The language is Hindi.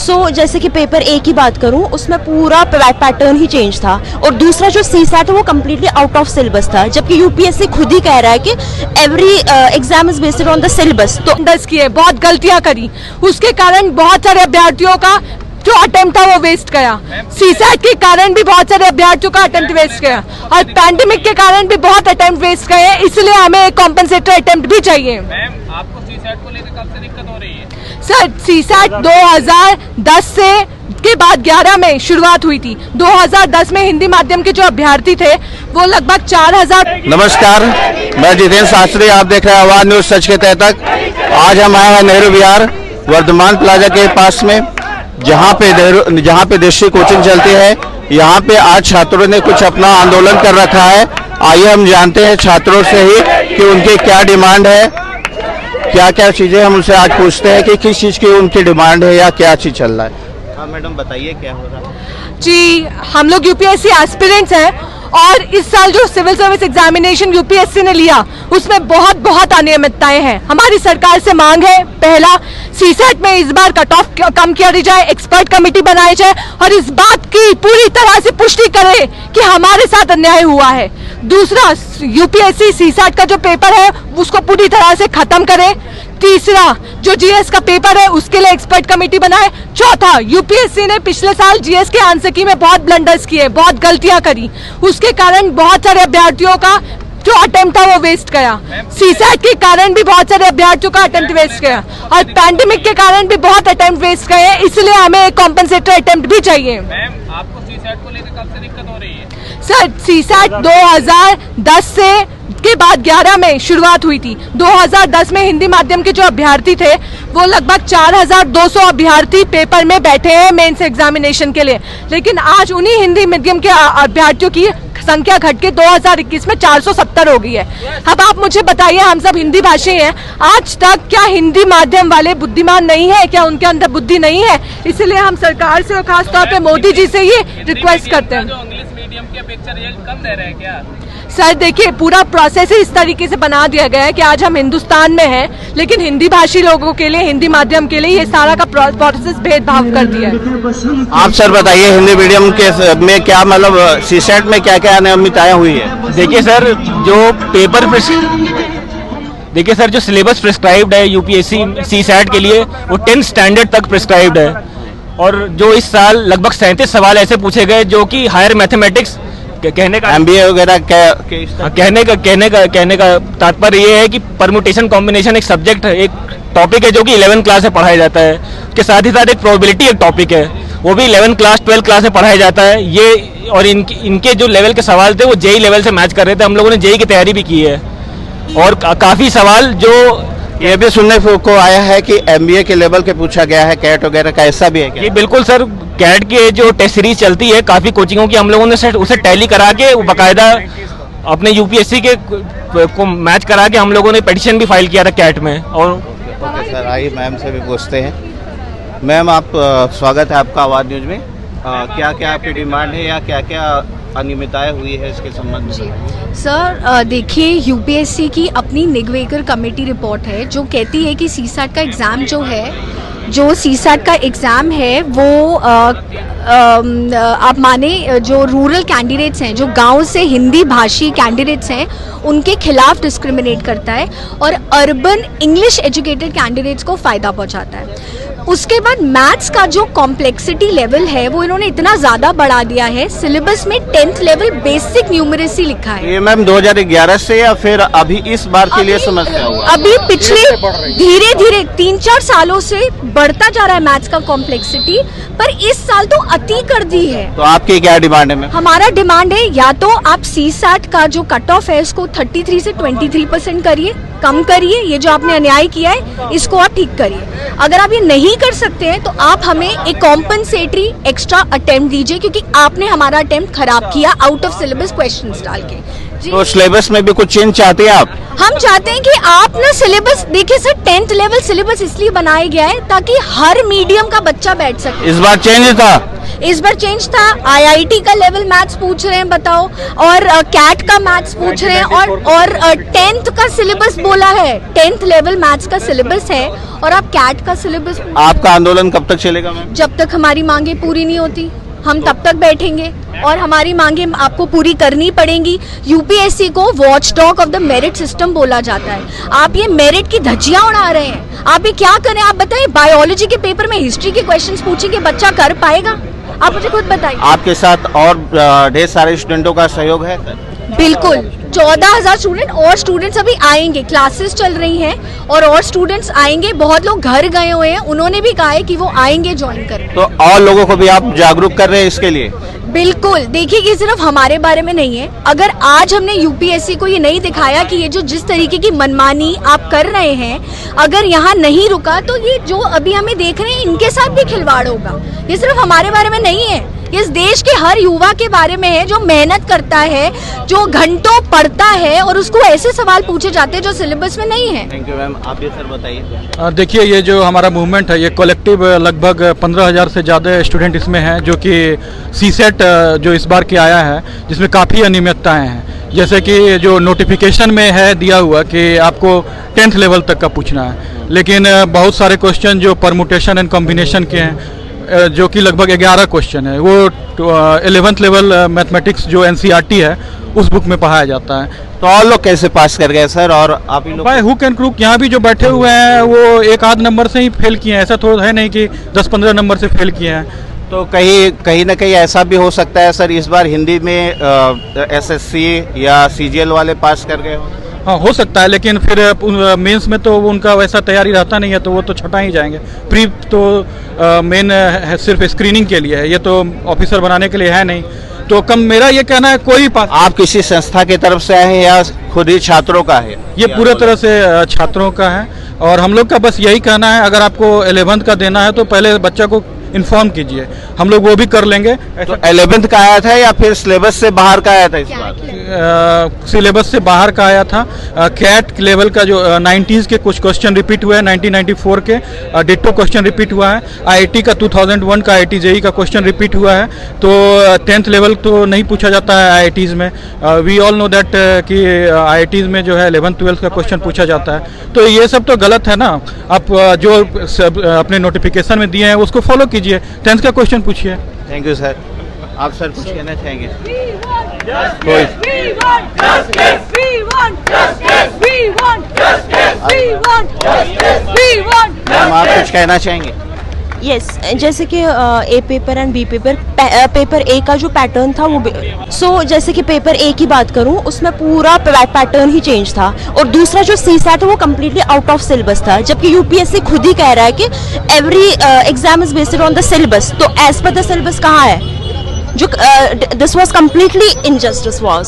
सो जैसे कि पेपर ए की बात करूं, उसमें पूरा पैटर्न ही चेंज था, और दूसरा जो सीसैट है वो कम्प्लीटली आउट ऑफ सिलेबस था, जबकि यूपीएससी खुद ही कह रहा है कि every exam is based on the syllabus. तो दस किए, बहुत गलतियां करी, उसके कारण बहुत सारे अभ्यर्थियों का जो अटेम्प्ट था वो वेस्ट गया। सीसैट के कारण भी बहुत सारे अभ्यर्थियों का अटेम्प्ट वेस्ट गया, और पैंडेमिक के कारण भी बहुत अटेम्प्ट वेस्ट गए, इसलिए हमें एक कॉम्पेंसेटरी अटेम्प्ट भी चाहिए। मैम, आपको सीसैट को लेकर कब से दिक्कत हो रही है? सर, सीसैट 2010 से के बाद 11 में शुरुआत हुई थी। 2010 में हिंदी माध्यम के जो अभ्यर्थी थे वो लगभग 4000। नमस्कार, मैं जितेंद्र शास्त्री, आप देख रहे हैं आवाज न्यूज सच के तह तक। आज हम आए हैं नेहरू विहार वर्धमान प्लाजा के पास में, जहां पे देशी कोचिंग चलती है। यहां पे आज छात्रों ने कुछ अपना आंदोलन कर रखा है। आइए हम जानते हैं छात्रों से ही कि उनकी क्या डिमांड है, क्या क्या चीजें हम उनसे आज पूछते हैं कि किस चीज की उनकी डिमांड है या क्या चीज चल रहा है। हाँ मैडम, बताइए क्या हो रहा है। जी, हम लोग यूपीएससी एस्पिरेंट्स हैं, और इस साल जो सिविल सर्विस एग्जामिनेशन यूपीएससी ने लिया उसमें बहुत अनियमितताएं हैं। हमारी सरकार से मांग है, पहला, सीसैट में इस बार कट ऑफ कम किया जाए, एक्सपर्ट कमेटी बनाई जाए और इस बात की पूरी तरह से पुष्टि करे कि हमारे साथ अन्याय हुआ है। दूसरा, यूपीएससी सीसैट का जो पेपर है उसको पूरी तरह से खत्म करे। तीसरा, जो जीएस का पेपर है उसके लिए एक्सपर्ट कमेटी बनाए। चौथा, यूपीएससी ने पिछले साल जीएस के आंसर की में बहुत ब्लंडर्स किए, बहुत गलतियां करी, उसके कारण बहुत सारे अभ्यर्थियों का जो अटेम्प्ट था वो वेस्ट गया। सीसैट के कारण भी बहुत सारे अभ्यर्थियों का अटेम्प्ट वेस्ट गया, और पैंडेमिक के कारण भी बहुत अटेम्प्ट वेस्ट गए, इसलिए हमें एक कॉम्पेंसेटरी अटेम्प्ट भी चाहिए। मैम, आपको सीसैट को लेकर कब से दिक्कत हो रही है? सर, सीसैट 2010 से के बाद 11 में शुरुआत हुई थी। 2010 में हिंदी माध्यम के जो अभ्यर्थी थे वो लगभग 4200 अभ्यर्थी पेपर में बैठे हैं मेंस एग्जामिनेशन के लिए, लेकिन आज उन्हीं हिंदी मीडियम के अभ्यर्थियों की संख्या घट के 2021 में 470 हो गई है। अब आप मुझे बताइए, हम सब हिंदी भाषी हैं, आज तक क्या हिंदी माध्यम वाले बुद्धिमान नहीं है? क्या उनके अंदर बुद्धि नहीं है? इसलिए हम सरकार से और खासतौर पे मोदी जी से ये रिक्वेस्ट करते हैं। इंग्लिश मीडियम की अपेक्षा रिजल्ट कम दे रहे हैं क्या? सर देखिए, पूरा प्रोसेस ही इस तरीके से बना दिया गया है कि आज हम हिंदुस्तान में हैं, लेकिन हिंदी भाषी लोगों के लिए, हिंदी माध्यम के लिए ये सारा का प्रोसेस भेदभाव कर दिया है। आप सर बताइए, हिंदी मीडियम के में क्या मतलब सीसैट में क्या क्या अनियमितताएं हुई है? देखिए सर, जो सिलेबस प्रिस्क्राइब्ड है यूपीएससी सीसैट के लिए वो 10th स्टैंडर्ड तक प्रिस्क्राइब्ड है, और जो इस साल लगभग 37 सवाल ऐसे पूछे गए जो कि हायर मैथमेटिक्स कहने का एमबीए वगैरह कहने का तात्पर्य ये है कि परम्यूटेशन कॉम्बिनेशन एक सब्जेक्ट है, एक टॉपिक है जो कि 11th क्लास में पढ़ाया जाता है। उसके साथ ही साथ एक प्रोबेबिलिटी एक टॉपिक है, वो भी 11th क्लास 12th क्लास में पढ़ाया जाता है। ये और इनके जो लेवल के सवाल थे वो जेई लेवल से मैच कर रहे थे। हम लोगों ने जेई की तैयारी भी की है, और काफ़ी सवाल जो ये भी सुनने को आया है कि एमबीए के लेवल के पूछा गया है, कैट वगैरह का, ऐसा भी है क्या? ये बिल्कुल सर, कैट की जो टेस्ट सीरीज चलती है काफ़ी कोचिंगों की, हम लोगों ने उसे टैली करा के बाकायदा अपने यूपीएससी के को मैच करा के हम लोगों ने पिटीशन भी फाइल किया था कैट में। और ओके सर, आइए मैम से भी पूछते हैं। मैम, आप स्वागत है आपका आवाज न्यूज में। क्या क्या आपकी डिमांड है या क्या क्या अनियमितताएं हुई है इसके संबंध में? सर देखिए, यूपीएससी की अपनी निगवेकर कमेटी रिपोर्ट है जो कहती है कि सीसैट का एग्ज़ाम जो सीसैट का एग्ज़ाम है वो आप माने जो रूरल कैंडिडेट्स हैं, जो गांव से हिंदी भाषी कैंडिडेट्स हैं, उनके खिलाफ डिस्क्रिमिनेट करता है और अर्बन इंग्लिश एजुकेटेड कैंडिडेट्स को फ़ायदा पहुंचाता है। उसके बाद मैथ्स का जो कॉम्प्लेक्सिटी लेवल है वो इन्होंने इतना ज़्यादा बढ़ा दिया है, सिलेबस में 10th लेवल बेसिक न्यूमरेसी लिखा है। ये मैम 2011 से या फिर अभी इस बार के लिए समस्या हुआ? अभी पिछले धीरे धीरे 3-4 सालों से बढ़ता जा रहा है मैथ्स का कॉम्प्लेक्सिटी, पर इस साल तो अति कर दी है। तो आपकी क्या डिमांड है मैम? हमारा डिमांड है, या तो आप सीसैट का जो कट ऑफ है इसको 33 से 23% करिए, कम करिए, ये जो आपने अन्याय किया है इसको आप ठीक करिए। अगर आप ये नहीं कर सकते हैं तो आप हमें एक कॉम्पनसेटरी एक्स्ट्रा अटेम्प्ट दीजिए, क्योंकि आपने हमारा अटेम्प्ट खराब किया आउट ऑफ सिलेबस क्वेश्चंस डाल के। तो सिलेबस में भी कुछ चेंज चाहते हैं आप? हम चाहते हैं कि आप ना सिलेबस देखिए सर, 10th लेवल सिलेबस इसलिए बनाया गया है ताकि हर मीडियम का बच्चा बैठ सके। इस बार चेंज था? इस बार चेंज था, आईआईटी का लेवल मैथ्स पूछ रहे हैं बताओ, और कैट का मैथ्स पूछ रहे हैं, और 10th का सिलेबस बोला है, 10th लेवल मैथ्स का सिलेबस है और आप कैट का सिलेबस। आपका आंदोलन कब तक चलेगा मैम? जब तक हमारी मांगे पूरी नहीं होती हम तब तक बैठेंगे, और हमारी मांगे आपको पूरी करनी पड़ेंगी। यूपीएससी को watch dog of the merit system बोला जाता है। आप ये मेरिट की धज्जियां उड़ा रहे हैं, आप ये क्या करें? आप बताइए, बायोलॉजी के पेपर में हिस्ट्री के क्वेश्चंस पूछेंगे, बच्चा कर पाएगा? आप मुझे खुद बताइए। आपके साथ और ढेर सारे स्टूडेंटों का सहयोग है सर? बिल्कुल, 14,000 स्टूडेंट और स्टूडेंट्स अभी आएंगे, क्लासेस चल रही हैं और स्टूडेंट्स आएंगे। बहुत लोग घर गए हुए हैं, उन्होंने भी कहा है कि वो आएंगे ज्वाइन करने। तो और लोगों को भी आप जागरूक कर रहे हैं इसके लिए? बिल्कुल, देखिए ये सिर्फ हमारे बारे में नहीं है। अगर आज हमने यूपीएससी को ये नहीं दिखाया कि ये जो जिस तरीके की मनमानी आप कर रहे हैं, अगर यहाँ नहीं रुका तो ये जो अभी हमें देख रहे हैं इनके साथ भी खिलवाड़ होगा। ये सिर्फ हमारे बारे में नहीं है, इस देश के हर युवा के बारे में है जो मेहनत करता है, जो घंटों पढ़ता है और उसको ऐसे सवाल पूछे जाते हैं जो सिलेबस में नहीं है। Thank you ma'am. आप भी सर बताइए। देखिए, ये जो हमारा मूवमेंट है, ये कलेक्टिव लगभग 15,000 से ज़्यादा स्टूडेंट इसमें हैं, जो कि सीसेट जो इस बार के आया है, जिसमें काफ़ी अनियमितताएं हैं। जैसे कि जो नोटिफिकेशन में है दिया हुआ कि आपको 10th लेवल तक का पूछना है, लेकिन बहुत सारे क्वेश्चन जो परमुटेशन एंड कॉम्बिनेशन के हैं, जो कि लगभग 11 क्वेश्चन है, वो 11th लेवल मैथमेटिक्स जो एनसीईआरटी है उस बुक में पढ़ाया जाता है। तो और लोग कैसे पास कर गए सर? और आप ही लोग भाई हुक एंड क्रूक, यहाँ भी जो बैठे हुए हैं वो एक आध नंबर से ही फेल किए हैं, ऐसा तो है नहीं कि 10-15 नंबर से फेल किए हैं। तो कहीं ना कहीं ऐसा भी हो सकता है सर, इस बार हिंदी में एसएससी या सीजीएल वाले पास कर गए हो? हाँ, हो सकता है, लेकिन फिर मेंस में तो उनका वैसा तैयारी रहता नहीं है, तो वो तो छटा ही जाएंगे। प्री तो मेन है सिर्फ स्क्रीनिंग के लिए है, ये तो ऑफिसर बनाने के लिए है नहीं। तो कम मेरा ये कहना है कोई पास। आप किसी संस्था की तरफ से आए हैं या खुद ही छात्रों का है? ये पूरे तरह से छात्रों का है, और हम लोग का बस यही कहना है, अगर आपको 11th का देना है तो पहले बच्चा को इन्फॉर्म कीजिए, हम लोग वो भी कर लेंगे। तो 11th का आया था या फिर सिलेबस से बाहर का आया था इस बार? सिलेबस से बाहर का आया था। कैट लेवल का जो 90s के कुछ क्वेश्चन रिपीट हुए हैं, 1994 के डिट्टो क्वेश्चन रिपीट हुआ है। आईआईटी का 2001 का आईआईटी जेईई का क्वेश्चन रिपीट हुआ है। तो 10th लेवल तो नहीं पूछा जाता है आईआईटीज़ में। वी ऑल नो दैट कि आईआईटीज़ में जो है 11th-12th का क्वेश्चन पूछा जाता है। तो ये सब तो गलत है ना। आप जो अपने नोटिफिकेशन में दिए हैं उसको फॉलो कीजिए, 10th का क्वेश्चन पूछिए। Thank you sir. आप सर कुछ कहना चाहेंगे? मैम आप कुछ कहना चाहेंगे? यस, जैसे कि A paper and B paper, paper A का जो पैटर्न था वो जैसे कि पेपर ए की बात करूं, उसमें पूरा पैटर्न ही चेंज था, और दूसरा जो सी सैट है वो कम्प्लीटली आउट ऑफ सिलेबस था, जबकि यूपीएससी खुद ही कह रहा है कि every exam is based on the syllabus. तो एज पर द सिलेबस कहाँ है? जो this was completely injustice was.